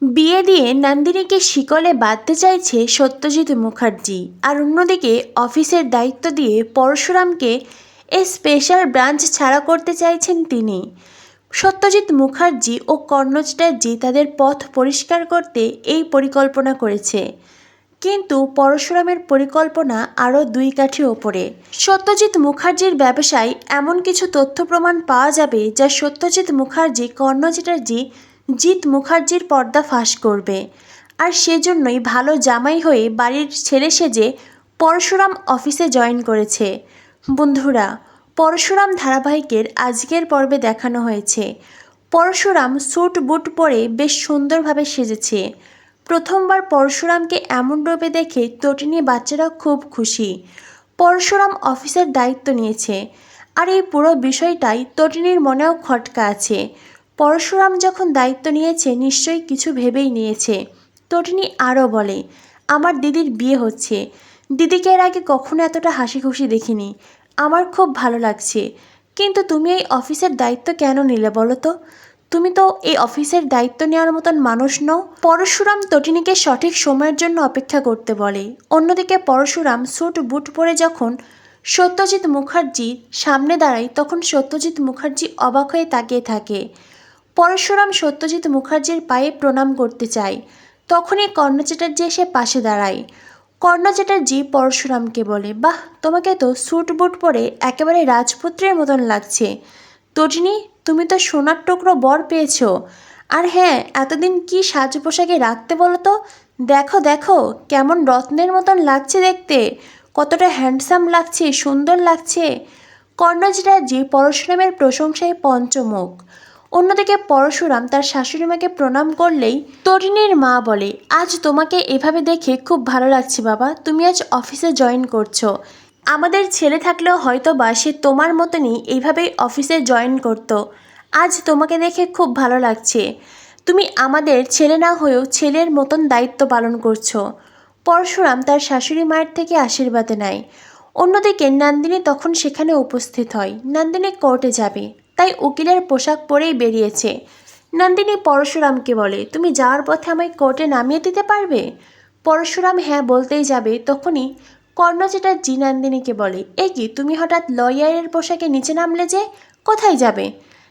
বিয়ে দিয়ে নন্দিনীকে শিকলে বাঁধতে চাইছে সত্যজিৎ মুখার্জি, আর অন্যদিকে অফিসের দায়িত্ব দিয়ে পরশুরামকে এই স্পেশাল ব্রাঞ্চ ছাড়া করতে চাইছেন তিনি। সত্যজিৎ মুখার্জি ও কর্ণ চ্যাটার্জি তাদের পথ পরিষ্কার করতে এই পরিকল্পনা করেছে, কিন্তু পরশুরামের পরিকল্পনা আরও দুই কাঠি ওপরে। সত্যজিৎ মুখার্জির ব্যবসায় এমন কিছু তথ্য প্রমাণ পাওয়া যাবে যা সত্যজিৎ মুখার্জি কর্ণ চ্যাটার্জি জিৎ মুখার্জির পর্দা ফাঁস করবে, আর সেজন্যই ভালো জামাই হয়ে বাড়ির ছেলে সেজে পরশুরাম অফিসে জয়েন করেছে। বন্ধুরা, পরশুরাম ধারাবাহিকের আজকের পর্বে দেখানো হয়েছে পরশুরাম স্যুট বুট পরে বেশ সুন্দরভাবে সেজেছে। প্রথমবার পরশুরামকে এমন রূপে দেখে তটিনী বাচ্চারা খুব খুশি। পরশুরাম অফিসের দায়িত্ব নিয়েছে, আর এই পুরো বিষয়টাই তটিনীর মনেও খটকা আছে। পরশুরাম যখন দায়িত্ব নিয়েছে নিশ্চয়ই কিছু ভেবেই নিয়েছে। তটিনী আরও বলে, আমার দিদির বিয়ে হচ্ছে, দিদিকে এর আগে কখনো এতটা হাসি খুশি দেখিনি, আমার খুব ভালো লাগছে। কিন্তু তুমি এই অফিসের দায়িত্ব কেন নিলে বলো তো? তুমি তো এই অফিসের দায়িত্ব নেওয়ার মতন মানুষ নও। পরশুরাম তটিনীকে সঠিক সময়ের জন্য অপেক্ষা করতে বলে। অন্যদিকে পরশুরাম স্যুট বুট পরে যখন সত্যজিৎ মুখার্জির সামনে দাঁড়ায় তখন সত্যজিৎ মুখার্জি অবাক হয়ে তাকিয়ে থাকে। পরশুরাম সত্যজিৎ মুখার্জির পায়ে প্রণাম করতে চায়, তখনই কর্ণ চ্যাটার্জি এসে পাশে দাঁড়ায়। কর্ণ চ্যাটার্জি পরশুরামকে বলে, বাহ, তোমাকে তো স্যুট বুট পরে একেবারে রাজপুত্রের মতন লাগছে। তটিনী, তুমি তো সোনার টুকরো বর পেয়েছো। আর হ্যাঁ, এতদিন কি সাজ পোশাকে রাখতে বলো তো? দেখো দেখো কেমন রত্নের মতন লাগছে দেখতে, কতটা হ্যান্ডসাম লাগছে, সুন্দর লাগছে। কর্ণ চ্যাটার্জি পরশুরামের প্রশংসায় পঞ্চমুখ। অন্যদিকে পরশুরাম তার শাশুড়িমাকে প্রণাম করলেই তটিনীর মা বলে, আজ তোমাকে এভাবে দেখে খুব ভালো লাগছে বাবা, তুমি আজ অফিসে জয়েন করছো। আমাদের ছেলে থাকলেও হয়তো বা সে তোমার মতনই এইভাবেই অফিসে জয়েন করতো। আজ তোমাকে দেখে খুব ভালো লাগছে, তুমি আমাদের ছেলে না হয়েও ছেলের মতন দায়িত্ব পালন করছো। পরশুরাম তার শাশুড়ি মায়ের থেকে আশীর্বাদ নেয়। অন্যদিকে নন্দিনী তখন সেখানে উপস্থিত হয়। নন্দিনী কোর্টে যাবে, তাই উকিলের পোশাক পরেই বেরিয়েছে। নন্দিনী পরশুরামকে বলে, তুমি যাওয়ার পথে আমায় কোর্টে নামিয়ে দিতে পারবে? পরশুরাম হ্যাঁ বলতেই যাবে, তখনই কর্ণ চ্যাটার্জি নন্দিনীকে বলে, এ কি, তুমি হঠাৎ লয়ারের পোশাকে নিচে নামলে যে, কোথায় যাবে?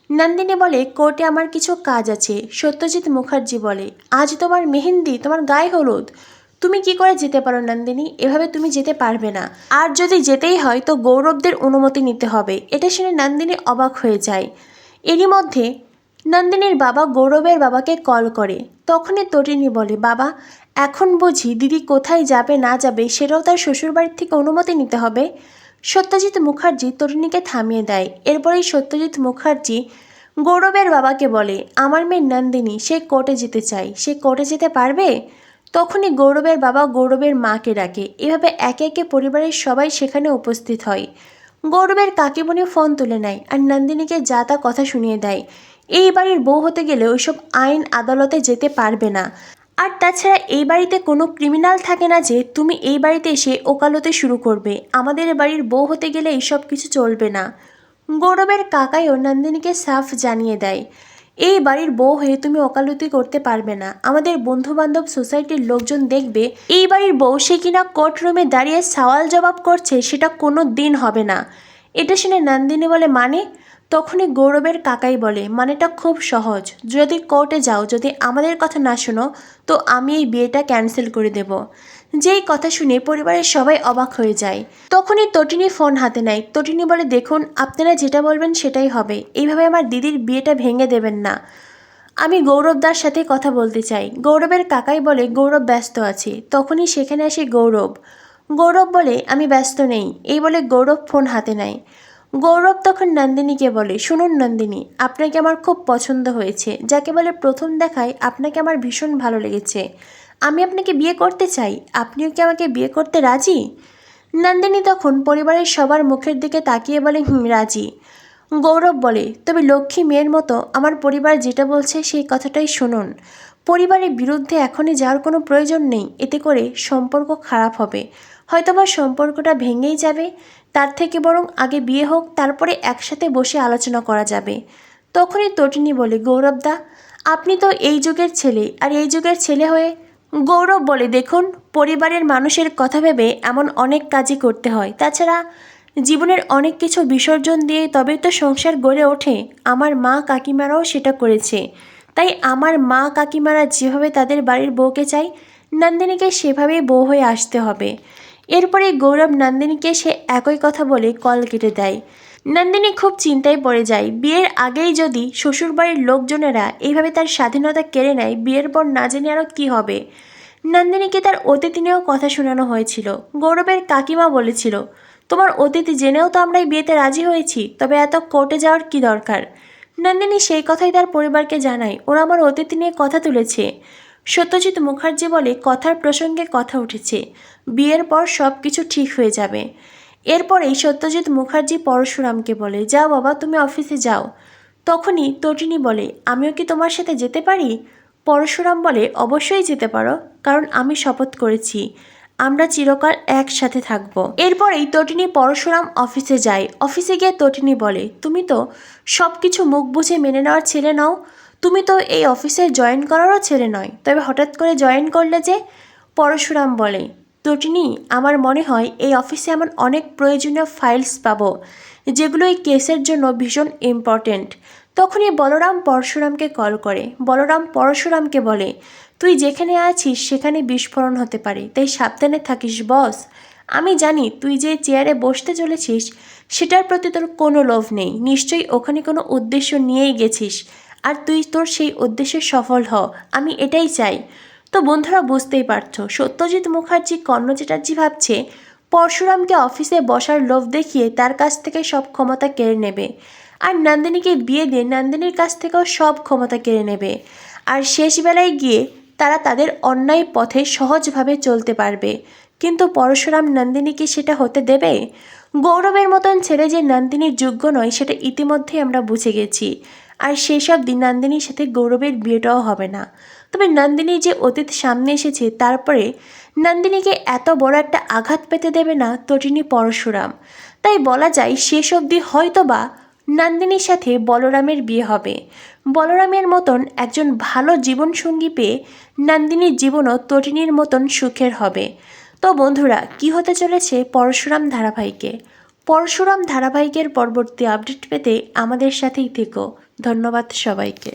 নন্দিনী বলে, কোর্টে আমার কিছু কাজ আছে। সত্যজিৎ মুখার্জি বলে, আজ তোমার মেহেন্দি, তোমার গায়ে হলুদ, তুমি কি করে যেতে পারো নন্দিনী? এভাবে তুমি যেতে পারবে না, আর যদি যেতেই হয় তো গৌরবদের অনুমতি নিতে হবে। এটা শুনে নন্দিনী অবাক হয়ে যায়। এরই মধ্যে নন্দিনীর বাবা গৌরবের বাবাকে কল করে। তখনই তটিনী বলে, বাবা, এখন বুঝি দিদি কোথায় যাবে না যাবে সেটাও তার শ্বশুরবাড়ির থেকে অনুমতি নিতে হবে? সত্যজিৎ মুখার্জি তটিনীকে থামিয়ে দেয়। এরপরেই সত্যজিৎ মুখার্জি গৌরবের বাবাকে বলে, আমার মেয়ে নন্দিনী, সে কোর্টে যেতে চায়, সে কোর্টে যেতে পারবে? তখনই গৌরবের বাবা গৌরবের মাকে ডাকে। এভাবে একে একে পরিবারের সবাই সেখানে উপস্থিত হয়। গৌরবের কাকিমণি ফোন তুলে নেয় আর নন্দিনীকে যা তা কথা শুনিয়ে দেয়। এই বাড়ির বউ হতে গেলে ওইসব আইন আদালতে যেতে পারবে না। আর তাছাড়া এই বাড়িতে কোনো ক্রিমিনাল থাকে না যে তুমি এই বাড়িতে এসে ওকালতি শুরু করবে। আমাদের বাড়ির বউ হতে গেলে এইসব কিছু চলবে না। গৌরবের কাকাইও নন্দিনীকে সাফ জানিয়ে দেয়, এই বাড়ির বউ হয়ে তুমি ওকালতি করতে পারবে না। আমাদের বন্ধুবান্ধব সোসাইটির লোকজন দেখবে এই বাড়ির বউ সে কিনা কোর্ট রুমে দাঁড়িয়ে সওয়াল জবাব করছে, সেটা কোনো দিন হবে না। এটা শুনে নন্দিনী বলে, মানে? তখনই গৌরবের কাকাই বলে, মানেটা খুব সহজ, যদি কোর্টে যাও, যদি আমাদের কথা না শোনো তো আমি এই বিয়েটা ক্যান্সেল করে দেব। যেই কথা শুনে পরিবারের সবাই অবাক হয়ে যায়। তখনই তটিনী ফোন হাতে নেয়। তটিনী বলে, দেখুন, আপনারা যেটা বলবেন সেটাই হবে, এইভাবে আমার দিদির বিয়েটা ভেঙে দেবেন না। আমি গৌরবদার সাথে কথা বলতে চাই। গৌরবের কাকাই বলে, গৌরব ব্যস্ত আছে। তখনই সেখানে আসে গৌরব। গৌরব বলে, আমি ব্যস্ত নেই। এই বলে গৌরব ফোন হাতে নেয়। গৌরব তখন নন্দিনীকে বলে, শুনুন নন্দিনী, আপনাকে আমার খুব পছন্দ হয়েছে, যাকে বলে প্রথম দেখায় আপনাকে আমার ভীষণ ভালো লেগেছে। আমি আপনাকে বিয়ে করতে চাই, আপনিও কি আমাকে বিয়ে করতে রাজি? নন্দিনী তখন পরিবারের সবার মুখের দিকে তাকিয়ে বলে, রাজি। গৌরব বলে, তবে লক্ষ্মী মেয়ের মতো আমার পরিবার যেটা বলছে সেই কথাটাই শুনুন। পরিবারের বিরুদ্ধে এখনই যাওয়ার কোনো প্রয়োজন নেই, এতে করে সম্পর্ক খারাপ হবে, হয়তোবা সম্পর্কটা ভেঙেই যাবে। তার থেকে বরং আগে বিয়ে হোক, তারপরে একসাথে বসে আলোচনা করা যাবে। তখনই তটিনী বলে, গৌরবদা, আপনি তো এই যুগের ছেলে, আর এই যুগের ছেলে হয়ে। গৌরব বলে, দেখুন, পরিবারের মানুষের কথা ভেবে এমন অনেক কাজই করতে হয়। তাছাড়া জীবনের অনেক কিছু বিসর্জন দিয়ে তবেই তো সংসার গড়ে ওঠে। আমার মা কাকিমারাও সেটা করেছে। তাই আমার মা কাকিমারা যেভাবে তাদের বাড়ির বউকে চাই, নন্দিনীকে সেভাবেই বউ হয়ে আসতে হবে। এরপরে গৌরব নন্দিনীকে সে একই কথা বলে কল কেটে দেয়। নন্দিনী খুব চিন্তায় পড়ে যায়। বিয়ের আগেই যদি শ্বশুরবাড়ির লোকজনেরা এইভাবে তার স্বাধীনতা কেড়ে নেয়, বিয়ের পর না জেনে আরও কী হবে। নন্দিনীকে তার অতীত নিয়েও কথা শোনানো হয়েছিল। গৌরবের কাকিমা বলেছিল, তোমার অতীত জেনেও তো আমরা এই বিয়েতে রাজি হয়েছি, তবে এত কোর্টে যাওয়ার কি দরকার। নন্দিনী সেই কথাই তার পরিবারকে জানায়, ওরা আমার অতীত নিয়ে কথা তুলেছে। সত্যজিৎ মুখার্জি বলে, কথার প্রসঙ্গে কথা উঠেছে, বিয়ের পর সব কিছু ঠিক হয়ে যাবে। এরপরেই সত্যজিৎ মুখার্জি পরশুরামকে বলে, যাও বাবা, তুমি অফিসে যাও। তখনই তটিনী বলে, আমিও কি তোমার সাথে যেতে পারি? পরশুরাম বলে, অবশ্যই যেতে পারো, কারণ আমি শপথ করেছি আমরা চিরকাল একসাথে থাকব। এরপরেই তটিনী পরশুরাম অফিসে যায়। অফিসে গিয়ে তটিনী বলে, তুমি তো সব কিছু মুখ বুঝে মেনে নেওয়ার ছেলে নও, তুমি তো এই অফিসে জয়েন করারও ছেলে নয়, তবে হঠাৎ করে জয়েন করলে যে? পরশুরাম বলে, তটিনী, আমার মনে হয় এই অফিসে এমন অনেক প্রয়োজনীয় ফাইলস পাবো যেগুলো এই কেসের জন্য ভীষণ ইম্পর্টেন্ট। তখনই বলরাম পরশুরামকে কল করে। বলরাম পরশুরামকে বলে, তুই যেখানে আছিস সেখানে বিস্ফোরণ হতে পারে, তাই সাবধানে থাকিস বস। আমি জানি তুই যে চেয়ারে বসতে চলেছিস সেটার প্রতি তোর কোনো লোভ নেই, নিশ্চয়ই ওখানে কোনো উদ্দেশ্য নিয়েই গেছিস, আর তুই তোর সেই উদ্দেশ্যে সফল হ, আমি এটাই চাই। তো বন্ধুরা, বুঝতেই পারছো, সত্যজিৎ মুখার্জি কর্ণ চ্যাটার্জি ভাবছে পরশুরামকে অফিসে বসার লোভ দেখিয়ে তার কাছ থেকে সব ক্ষমতা কেড়ে নেবে, আর নন্দিনীকে বিয়ে দিয়ে নন্দিনীর কাছ থেকেও সব ক্ষমতা কেড়ে নেবে, আর শেষ বেলায় গিয়ে তারা তাদের অন্যায় পথে সহজভাবে চলতে পারবে। কিন্তু পরশুরাম নন্দিনীকে সেটা হতে দেবে? গৌরবের মতন ছেলে যে নন্দিনীর যোগ্য নয় সেটা ইতিমধ্যেই আমরা বুঝে গেছি, আর সেসব দিন নন্দিনীর সাথে গৌরবের বিয়েটাও হবে না। তবে নন্দিনীর যে অতীত সামনে এসেছে, তারপরে নন্দিনীকে এত বড় একটা আঘাত পেতে দেবে না তটিনী পরশুরাম। তাই বলা যায় শেষ অবধি হয়তোবা নন্দিনীর সাথে বলরামের বিয়ে হবে। বলরামের মতন একজন ভালো জীবনসঙ্গী পেয়ে নন্দিনীর জীবনও তটিনীর মতন সুখের হবে। তো বন্ধুরা, কি হতে চলেছে পরশুরাম ধারাবাহিকে? পরশুরাম ধারাবাহিকের পরবর্তী আপডেট পেতে আমাদের সাথেই থেকো। ধন্যবাদ সবাইকে।